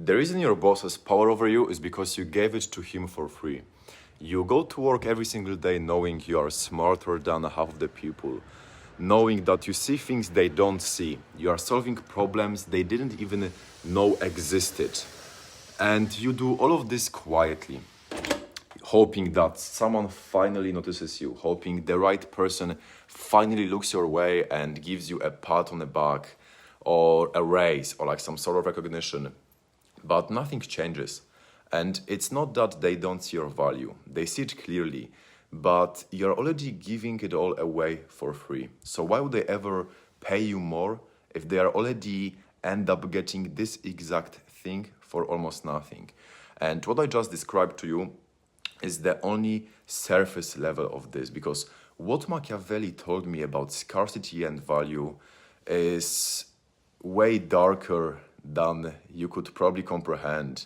The reason your boss has power over you is because you gave it to him for free. You go to work every single day knowing you are smarter than half of the people, knowing that you see things they don't see. You are solving problems they didn't even know existed. And you do all of this quietly, hoping that someone finally notices you, hoping the right person finally looks your way and gives you a pat on the back or a raise or like some sort of recognition. But nothing changes. And it's not that they don't see your value. They see it clearly, but you're already giving it all away for free. So why would they ever pay you more if they are already end up getting this exact thing for almost nothing? And what I just described to you is the only surface level of this, because what Machiavelli told me about scarcity and value is way darker than you could probably comprehend.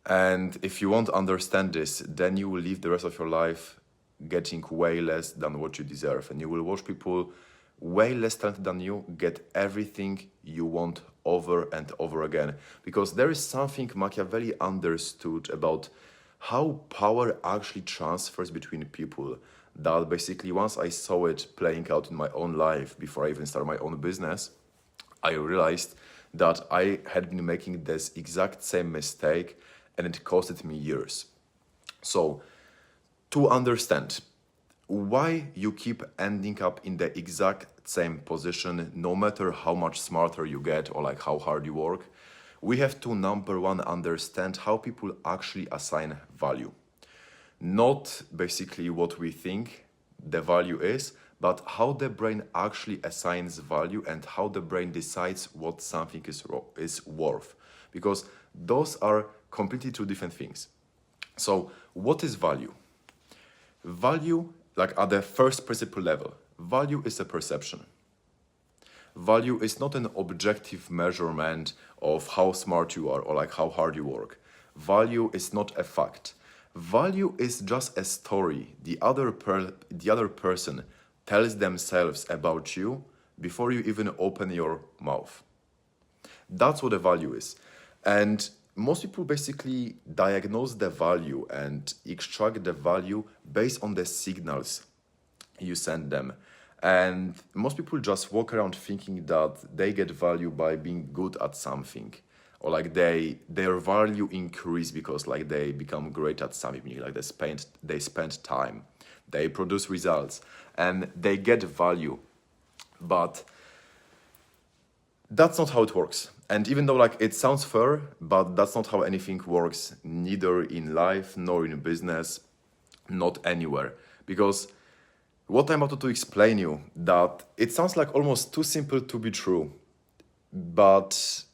And if you won't understand this, then you will live the rest of your life getting way less than what you deserve. And you will watch people way less talented than you get everything you want over and over again. Because there is something Machiavelli understood about how power actually transfers between people, that basically once I saw it playing out in my own life before I even started my own business, I realized that I had been making this exact same mistake and it costed me years. So, to understand why you keep ending up in the exact same position, no matter how much smarter you get or like how hard you work, we have to, number one, understand how people actually assign value. Not basically what we think the value is, but how the brain actually assigns value and how the brain decides what something is worth. Because those are completely two different things. So what is value? Value, like at the first principle level, value is a perception. Value is not an objective measurement of how smart you are or like how hard you work. Value is not a fact. Value is just a story the other person tells themselves about you before you even open your mouth. That's what a value is. And most people basically diagnose the value and extract the value based on the signals you send them. And most people just walk around thinking that they get value by being good at something, or like their value increase because like they become great at something, like they spend time, they produce results, and they get value. But that's not how it works. And even though like it sounds fair, but that's not how anything works, neither in life nor in business, not anywhere. Because what I'm about to explain you, that it sounds like almost too simple to be true. But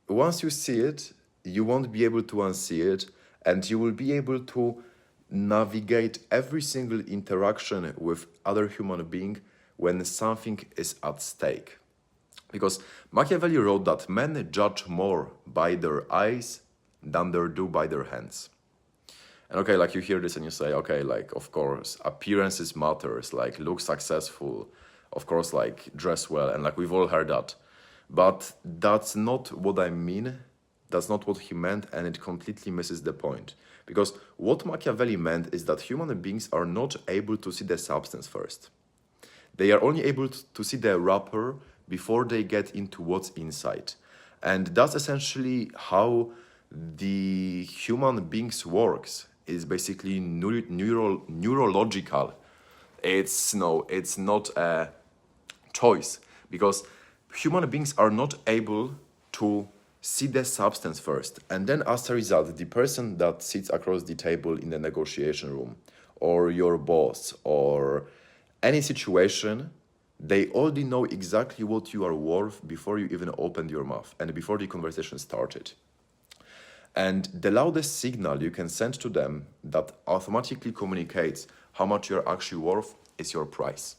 once you see it, you won't be able to unsee it, and you will be able to navigate every single interaction with other human being when something is at stake. Because Machiavelli wrote that men judge more by their eyes than they do by their hands. And okay, like you hear this and you say, okay, like of course, appearances matters, like look successful, of course, like dress well, and like we've all heard that. But that's not what I mean, that's not what he meant, and it completely misses the point. Because what Machiavelli meant is that human beings are not able to see the substance first. They are only able to see the wrapper before they get into what's inside. And that's essentially how the human beings works. Is basically neurological. It's not a choice, because human beings are not able to see the substance first, and then as a result, the person that sits across the table in the negotiation room, or your boss, or any situation, they already know exactly what you are worth before you even opened your mouth and before the conversation started. And the loudest signal you can send to them that automatically communicates how much you're actually worth is your price.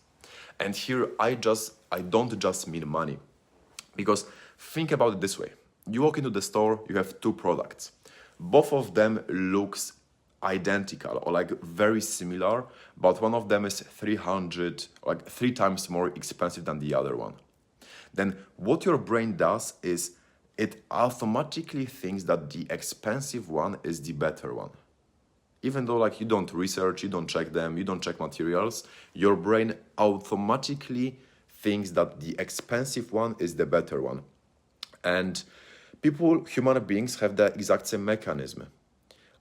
And here I don't just mean money. Because think about it this way. You walk into the store, you have two products. Both of them looks identical or like very similar, but one of them is 3 times more expensive than the other one. Then what your brain does is it automatically thinks that the expensive one is the better one. Even though like you don't research, you don't check them, you don't check materials, your brain automatically thinks that the expensive one is the better one. And people, human beings, have the exact same mechanism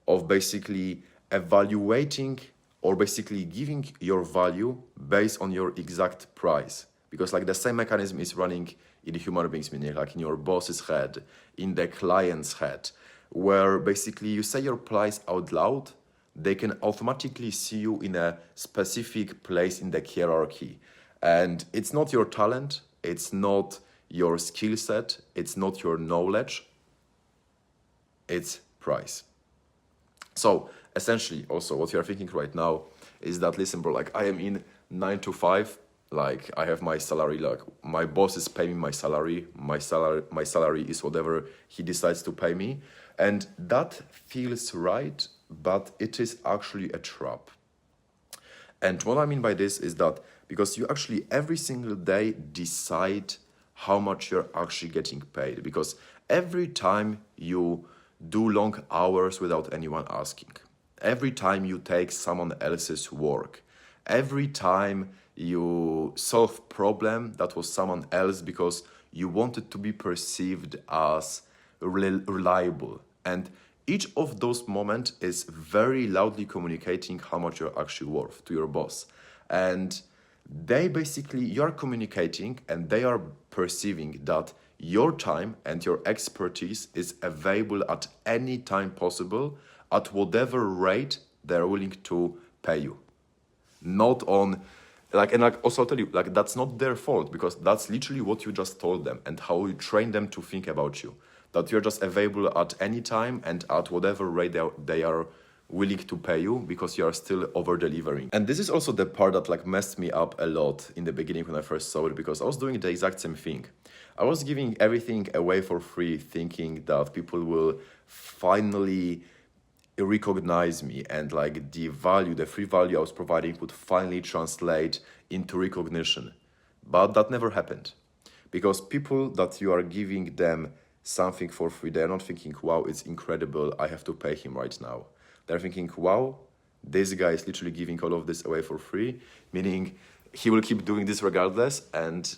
of basically evaluating or basically giving your value based on your exact price. Because like the same mechanism is running in human beings, meaning like in your boss's head, in the client's head, where basically you say your price out loud, they can automatically see you in a specific place in the hierarchy. And it's not your talent, it's not your skill set, it's not your knowledge, it's price. So essentially also what you're thinking right now is that, listen bro, like I am in 9 to 5, like I have my salary, like my boss is paying me my salary is whatever he decides to pay me, and that feels right, but it is actually a trap. And what I mean by this is that because you actually every single day decide how much you're actually getting paid, because every time you do long hours without anyone asking, every time you take someone else's work, every time you solve problem that was someone else because you wanted to be perceived as reliable, and each of those moments is very loudly communicating how much you're actually worth to your boss. And they basically, you're communicating and they are perceiving that your time and your expertise is available at any time possible at whatever rate they're willing to pay you. Not on, like, and like also I'll tell you, like that's not their fault, because that's literally what you just told them and how you train them to think about you. That you're just available at any time and at whatever rate they are willing to pay you, because you are still over delivering. And this is also the part that like messed me up a lot in the beginning when I first saw it, because I was doing the exact same thing. I was giving everything away for free, thinking that people will finally recognize me, and like the value, the free value I was providing would finally translate into recognition. But that never happened, because people that you are giving them something for free, they're not thinking, wow, it's incredible, I have to pay him right now. They're thinking, wow, this guy is literally giving all of this away for free, meaning he will keep doing this regardless, and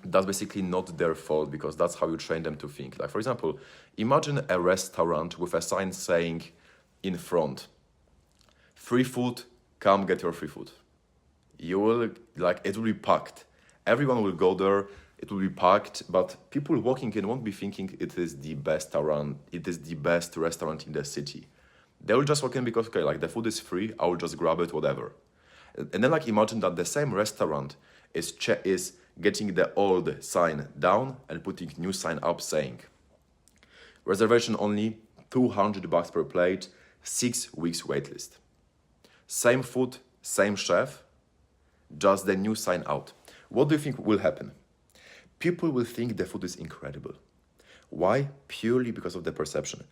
that's basically not their fault, because that's how you train them to think. Like, for example, imagine a restaurant with a sign saying in front, free food, come get your free food. You will, like, it will be packed. Everyone will go there, it will be packed, but people walking in won't be thinking it is the best restaurant in the city. They will just walk in because, okay, like the food is free, I will just grab it, whatever. And then like imagine that the same restaurant is getting the old sign down and putting new sign up saying, reservation only, $200 per plate, 6 weeks waitlist. Same food, same chef, just the new sign out. What do you think will happen? People will think the food is incredible. Why? Purely because of the perception.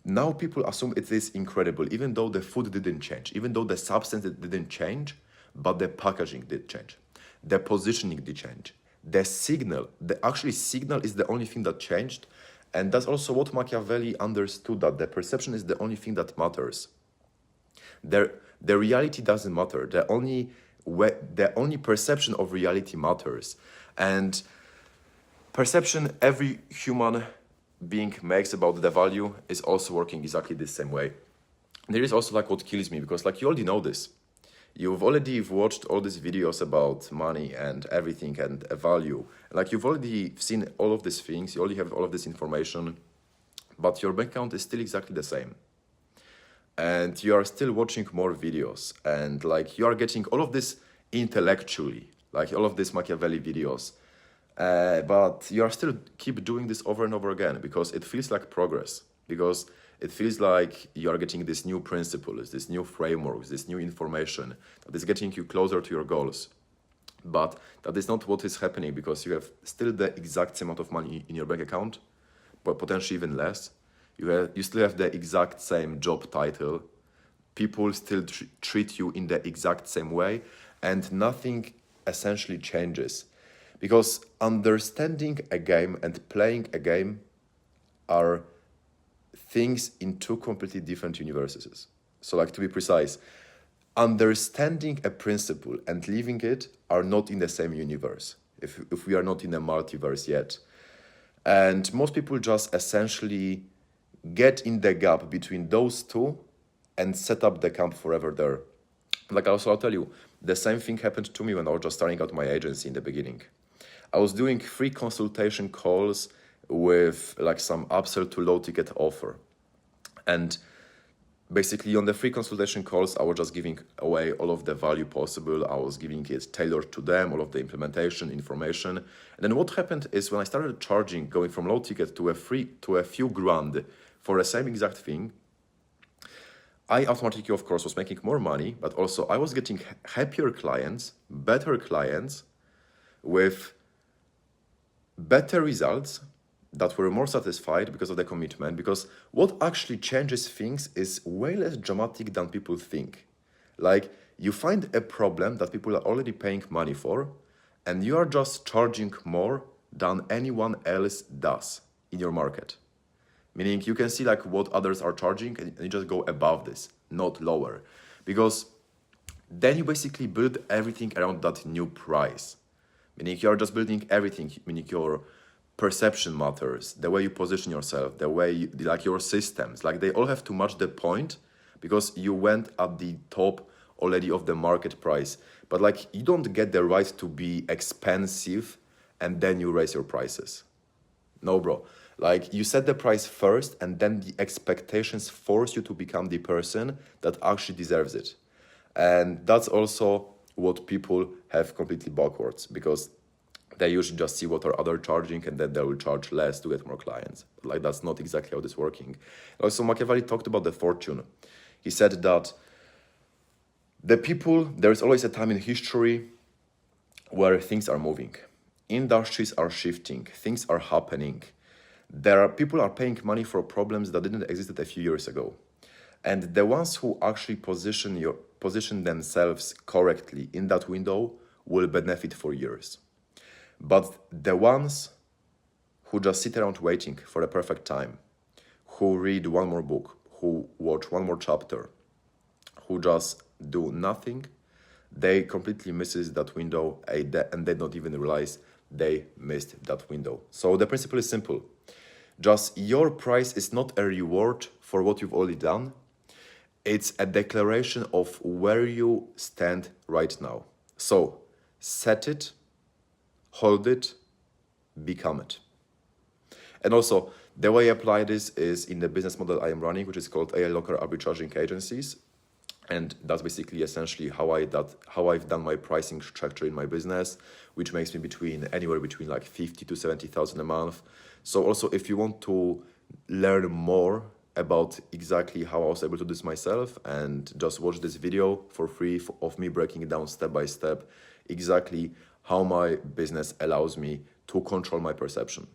Now people assume it is incredible, even though the food didn't change, even though the substance didn't change, but the packaging did change. The positioning did change. The signal is the only thing that changed. And that's also what Machiavelli understood, that the perception is the only thing that matters. The reality doesn't matter. The only perception of reality matters. And perception every human being makes about the value is also working exactly the same way. There is also like what kills me, because like you already know this. You've already watched all these videos about money and everything and a value. Like you've already seen all of these things, you already have all of this information, but your bank account is still exactly the same. And you are still watching more videos, and like you are getting all of this intellectually, like all of these Machiavelli videos. But you are still keep doing this over and over again, because it feels like progress, because it feels like you are getting this new principles, this new frameworks, this new information that is getting you closer to your goals. But that is not what is happening, because you have still the exact same amount of money in your bank account, but potentially even less. You still have the exact same job title. People still treat you in the exact same way, and nothing essentially changes. Because understanding a game and playing a game are things in two completely different universes. So like, to be precise, understanding a principle and living it are not in the same universe, if we are not in a multiverse yet. And most people just essentially get in the gap between those two and set up the camp forever there. Like also, I'll tell you, the same thing happened to me when I was just starting out my agency in the beginning. I was doing free consultation calls with like some upsell to low ticket offer. And basically on the free consultation calls, I was just giving away all of the value possible. I was giving it tailored to them, all of the implementation information. And then what happened is when I started charging, going from low ticket to a few grand for the same exact thing, I automatically, of course, was making more money, but also I was getting happier clients, better clients with better results that were more satisfied because of the commitment. Because what actually changes things is way less dramatic than people think. Like, you find a problem that people are already paying money for, and you are just charging more than anyone else does in your market. Meaning you can see like what others are charging and you just go above this, not lower. Because then you basically build everything around that new price. Meaning you are just building everything, meaning your perception matters, the way you position yourself, the way you, like your systems, like they all have to match the point, because you went at the top already of the market price. But like, you don't get the right to be expensive and then you raise your prices. No, bro. Like, you set the price first and then the expectations force you to become the person that actually deserves it. And that's also what people have completely backwards, because they usually just see what are others charging and then they will charge less to get more clients. But like, that's not exactly how this is working. Also, Machiavelli talked about the fortune. He said that there's always a time in history where things are moving. Industries are shifting, things are happening. People are paying money for problems that didn't exist a few years ago. And the ones who actually position themselves correctly in that window will benefit for years. But the ones who just sit around waiting for the perfect time, who read one more book, who watch one more chapter, who just do nothing, they completely misses that window and they don't even realize they missed that window. So the principle is simple. Just your price is not a reward for what you've already done. It's a declaration of where you stand right now. So set it, hold it, become it. And also, the way I apply this is in the business model I am running, which is called AI Locker Arbitraging Agencies. And that's basically essentially how I've done my pricing structure in my business, which makes me anywhere between like 50 to 70,000 a month. So also, if you want to learn more about exactly how I was able to do this myself, and just watch this video for free of me breaking it down step by step, exactly how my business allows me to control my perception.